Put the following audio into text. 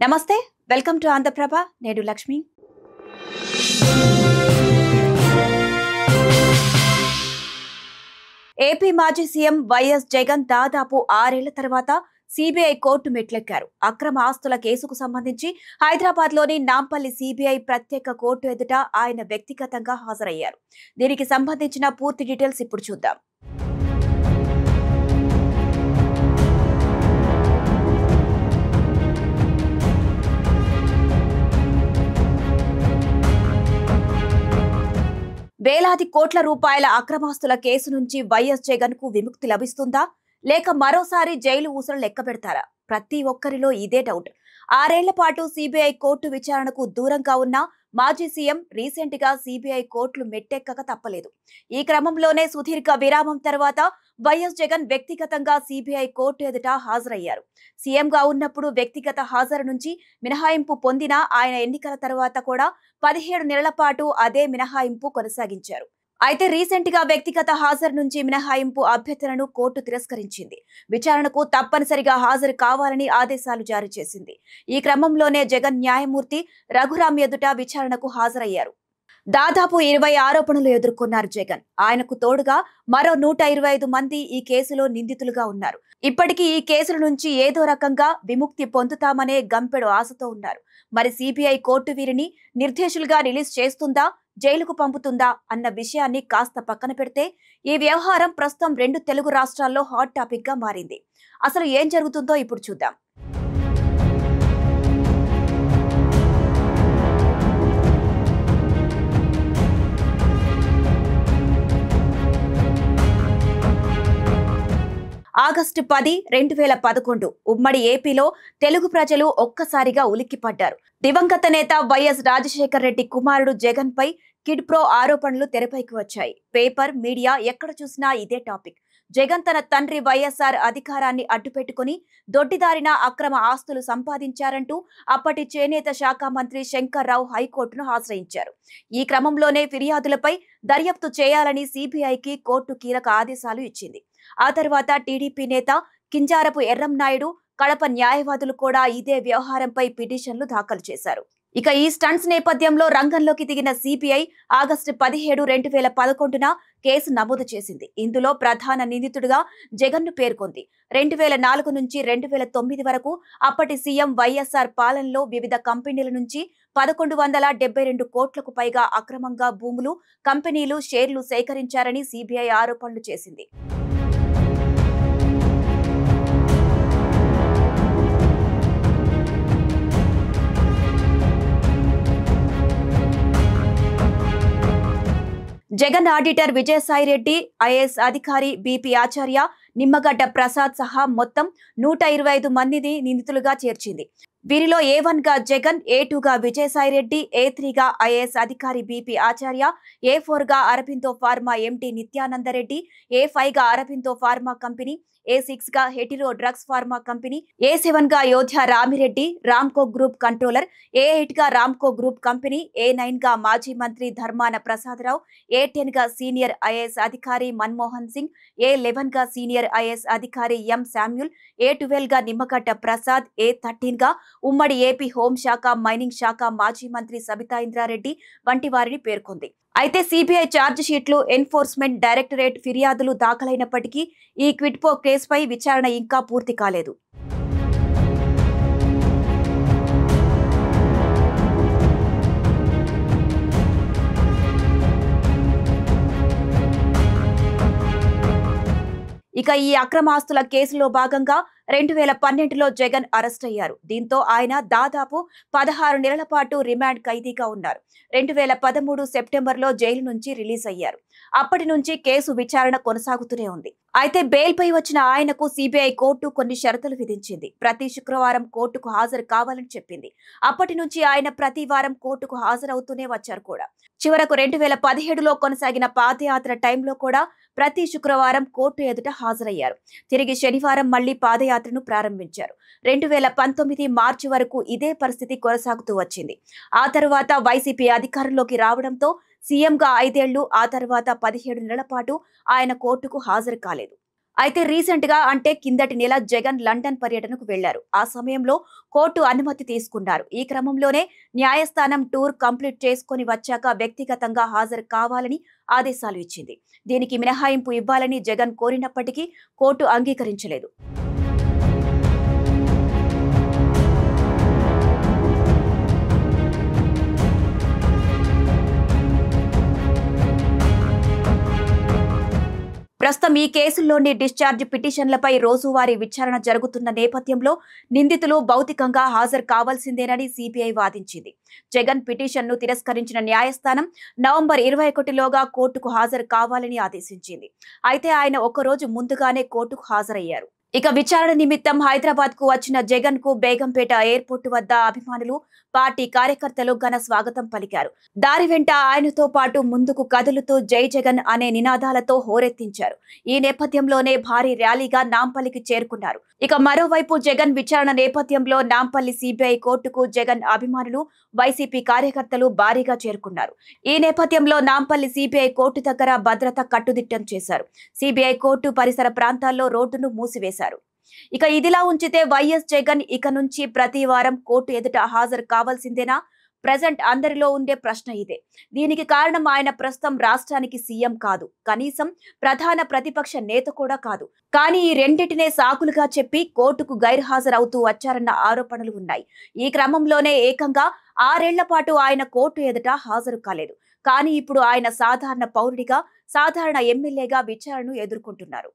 నమస్తే welcome to Andhraprabha నేను Lakshmi AP మాజీ సీఎం వైఎస్ జగన్ దాదాపు 6 ఏళ్ల తర్వాత సిబిఐ కోర్టు మెట్లెక్కారు. అక్రమ ఆస్తుల కేసుకు సంబంధించి హైదరాబాద్ లోని నాంపల్లి సిబిఐ ప్రత్యేక కోర్టు ఎదుట ఆయన వ్యక్తిగతంగా హాజరయ్యారు. దీనికి సంబంధించిన పూర్తి డీటెయిల్స్ ఇప్పుడు చూద్దాం. వేలాది కోట్ల రూపాయల అక్రమాస్తుల కేసు నుంచి వైఎస్ జగన్ కు విముక్తి లభిస్తుందా లేక మరోసారి జైలు ఊసలు లెక్క పెడతారా? ప్రతి ఒక్కరిలో ఇదే డౌట్. 6 ఏళ్ల పాటు సిబిఐ కోర్టు విచారణకు దూరంగా ఉన్న మాజీ సీఎం రీసెంట్ గా సిబిఐ కోర్టులు మెట్టెక్కక తప్పలేదు. ఈ క్రమంలోనే సుదీర్ఘ విరామం తర్వాత వైఎస్ జగన్ వ్యక్తిగతంగా సిబిఐ కోర్టు ఎదుట హాజరయ్యారు. సీఎంగా ఉన్నప్పుడు వ్యక్తిగత హాజరు నుంచి మినహాయింపు పొందిన ఆయన ఎన్నికల తర్వాత కూడా 17 నెలల పాటు అదే మినహాయింపు కొనసాగించారు. అయితే రీసెంట్ గా వ్యక్తిగత హాజరు నుంచి మినహాయింపు అభ్యర్థనను కోర్టు తిరస్కరించింది. విచారణకు తప్పనిసరిగా హాజరు కావాలని ఆదేశాలు జారీ చేసింది. ఈ క్రమంలోనే జగన్ న్యాయమూర్తి రఘురామ్ ఎదుట విచారణకు హాజరయ్యారు. దాదాపు 20 ఆరోపణలు ఎదుర్కొన్నారు జగన్. ఆయనకు తోడుగా మరో 125 మంది ఈ కేసులో నిందితులుగా ఉన్నారు. ఇప్పటికీ ఈ కేసుల నుంచి ఏదో రకంగా విముక్తి పొందుతామనే గంపెడు ఆశతో ఉన్నారు. మరి సిబిఐ కోర్టు వీరిని నిర్దోషులుగా రిలీజ్ చేస్తుందా, జైలుకు పంపుతుందా అన్న విషయాన్ని కాస్త పక్కన పెడితే ఈ వ్యవహారం ప్రస్తుతం 2 తెలుగు రాష్ట్రాల్లో హాట్ టాపిక్ గా మారింది. అసలు ఏం జరుగుతుందో ఇప్పుడు చూద్దాం. ఆగస్టు 10, 2011 ఉమ్మడి ఏపీలో తెలుగు ప్రజలు ఒక్కసారిగా ఉలిక్కిపడ్డారు. దివంగత నేత వైఎస్ రాజశేఖర్ రెడ్డి కుమారుడు జగన్ పై కిడ్ ప్రో ఆరోపణలు తెరపైకి వచ్చాయి. పేపర్, మీడియా ఎక్కడ చూసినా ఇదే టాపిక్. జగన్ తన తండ్రి వైఎస్ఆర్ అధికారాన్ని అడ్డుపెట్టుకుని దొడ్డిదారిన అక్రమ ఆస్తులు సంపాదించారంటూ అప్పటి చేనేత శాఖ మంత్రి శంకర్ రావు హైకోర్టును ఆశ్రయించారు. ఈ క్రమంలోనే ఫిర్యాదులపై దర్యాప్తు చేయాలని సిబిఐకి కోర్టు కీలక ఆదేశాలు ఇచ్చింది. ఆ తర్వాత టీడీపీ నేత కింజారపు ఎర్రంనాయుడు, కడప న్యాయవాదులు కూడా ఇదే వ్యవహారంపై పిటిషన్లు దాఖలు చేశారు. ఇక ఈ స్టంట్స్ నేపథ్యంలో రంగంలోకి దిగిన సిబిఐ ఆగస్టు 17, 2011 కేసు నమోదు చేసింది. ఇందులో ప్రధాన నిందితుడిగా జగన్ ను పేర్కొంది. 2004 నుంచి 2009 వరకు అప్పటి సీఎం వైఎస్ఆర్ పాలనలో వివిధ కంపెనీల నుంచి 1172 కోట్లకు పైగా అక్రమంగా భూములు, కంపెనీలు, షేర్లు సేకరించారని సిబిఐ ఆరోపణలు చేసింది. జగన్ ఆడిటర్ విజయసాయిరెడ్డి, ఐఏఎస్ అధికారి బిపి ఆచార్య, నిమ్మగడ్డ ప్రసాద్ సహా మొత్తం 125 మందిని నిందితులుగా చేర్చింది. వీరిలో A1 గా జగన్, A2 గా విజయసాయిరెడ్డి, A3 గా ఐఏఎస్ అధికారి బిపి ఆచార్య, A4 గా అరబిందో ఫార్మా ఎండి నిత్యానందరెడ్డి, A5 గా అరబిందో ఫార్మా కంపెనీ, A6 గా Hetero drugs pharma company, A7 గా యోధ్య Ramireddy, Ramco group controller, A8 గా రామ్కో గ్రూప్ కంపెనీ, A9 గా మాజీ మంత్రి ధర్మాన ప్రసాదరావు, A10 గా సీనియర్ ఐఏఎస్ అధికారి మన్మోహన్ సింగ్, A11 గా సీనియర్ ఐఏఎస్ అధికారి ఎం శామ్యూల్, A12 గా నిమ్మగడ్డ ప్రసాద్, A13 గా ఉమ్మడి ఏపీ హోంశాఖ, మైనింగ్ శాఖ మాజీ మంత్రి సబితా ఇంద్రారెడ్డి వంటి వారిని పేర్కొంది. అయితే సిబిఐ ఛార్జ్ షీట్లు, ఎన్ఫోర్స్మెంట్ డైరెక్టరేట్ ఫిర్యాదులు దాఖలైనప్పటికీ ఈ క్విడ్ ప్రో కేసుపై విచారణ ఇంకా పూర్తి కాలేదు. ఇక ఈ అక్రమాస్తుల కేసులో భాగంగా 2012లో జగన్ అరెస్ట్ అయ్యారు. దీంతో ఆయన దాదాపు 16 నెలల పాటు రిమాండ్ ఖైదీగా ఉన్నారు. 2013 సెప్టెంబర్లో జైలు నుంచి రిలీజ్ అయ్యారు. అప్పటి నుంచి కేసు విచారణ కొనసాగుతూనే ఉంది. అయితే బెయిల్ పై వచ్చిన ఆయనకు సిబిఐ కోర్టు కొన్ని షరతులు విధించింది. ప్రతి శుక్రవారం కోర్టుకు హాజరు కావాలని చెప్పింది. అప్పటి నుంచి ఆయన ప్రతి వారం కోర్టుకు హాజరవుతూనే వచ్చారు కూడా. చివరకు 2017లో కొనసాగిన పాదయాత్ర టైంలో కూడా ప్రతి శుక్రవారం కోర్టు ఎదుట హాజరయ్యారు. తిరిగి శనివారం మళ్లీ పాదయాత్రను ప్రారంభించారు. 2019 మార్చి వరకు ఇదే పరిస్థితి కొనసాగుతూ వచ్చింది. ఆ తర్వాత వైసీపీ అధికారంలోకి రావడంతో సీఎంగా 5 ఏళ్లు, ఆ తర్వాత 17 నెలల పాటు ఆయన కోర్టుకు హాజరు కాలేదు. అయితే రీసెంట్ గా అంటే కిందటి నెల జగన్ లండన్ పర్యటనకు వెళ్లారు. ఆ సమయంలో కోర్టు అనుమతి తీసుకున్నారు. ఈ క్రమంలోనే న్యాయస్థానం టూర్ కంప్లీట్ చేసుకుని వచ్చాక వ్యక్తిగతంగా హాజరు కావాలని ఆదేశాలు ఇచ్చింది. దీనికి మినహాయింపు ఇవ్వాలని జగన్ కోరినప్పటికీ కోర్టు అంగీకరించలేదు. ప్రస్తుతం ఈ కేసుల్లోని డిశ్చార్జ్ పిటిషన్లపై రోజువారీ విచారణ జరుగుతున్న నేపథ్యంలో నిందితులు భౌతికంగా హాజరు కావాల్సిందేనని సిబిఐ వాదించింది. జగన్ పిటిషన్ను తిరస్కరించిన న్యాయస్థానం నవంబర్ 21లోగా కోర్టుకు హాజరు కావాలని ఆదేశించింది. అయితే ఆయన ఒక్కరోజు ముందుగానే కోర్టుకు హాజరయ్యారు. ఇక విచారణ నిమిత్తం హైదరాబాద్ కు వచ్చిన జగన్ కు బేగంపేట ఎయిర్పోర్టు వద్ద అభిమానులు, పార్టీ కార్యకర్తలు ఘన స్వాగతం పలికారు. దారి వెంట ఆయనతో పాటు ముందుకు కదులుతూ జై జగన్ అనే నినాదాలతో హోరెత్తించారు. ఈ నేపథ్యంలోనే భారీ ర్యాలీగా నాంపల్లికి చేరుకున్నారు. ఇక మరోవైపు జగన్ విచారణ నేపథ్యంలో నాంపల్లి సిబిఐ కోర్టుకు జగన్ అభిమానులు, వైసీపీ కార్యకర్తలు భారీగా చేరుకున్నారు. ఈ నేపథ్యంలో నాంపల్లి సిబిఐ కోర్టు దగ్గర భద్రత కట్టుదిట్టం చేశారు. సిబిఐ కోర్టు పరిసర ప్రాంతాల్లో రోడ్డును మూసివేశారు. ఇక ఇదిలా ఉంచితే వైఎస్ జగన్ ఇక నుంచి ప్రతి వారం కోర్టు ఎదుట హాజరు కావాల్సిందేనా? ప్రజెంట్ అందరిలో ఉండే ప్రశ్న ఇదే. దీనికి కారణం ఆయన ప్రస్తుతం రాష్ట్రానికి సీఎం కాదు, కనీసం ప్రధాన ప్రతిపక్ష నేత కూడా కాదు. కానీ ఈ రెండింటినే సాకులుగా చెప్పి కోర్టుకు గైర్హాజరవుతూ వచ్చారన్న ఆరోపణలు ఉన్నాయి. ఈ క్రమంలోనే ఏకంగా 6 ఏళ్ల పాటు ఆయన కోర్టు ఎదుట హాజరు కాలేదు. కానీ ఇప్పుడు ఆయన సాధారణ పౌరుడిగా, సాధారణ ఎమ్మెల్యేగా విచారణను ఎదుర్కొంటున్నారు.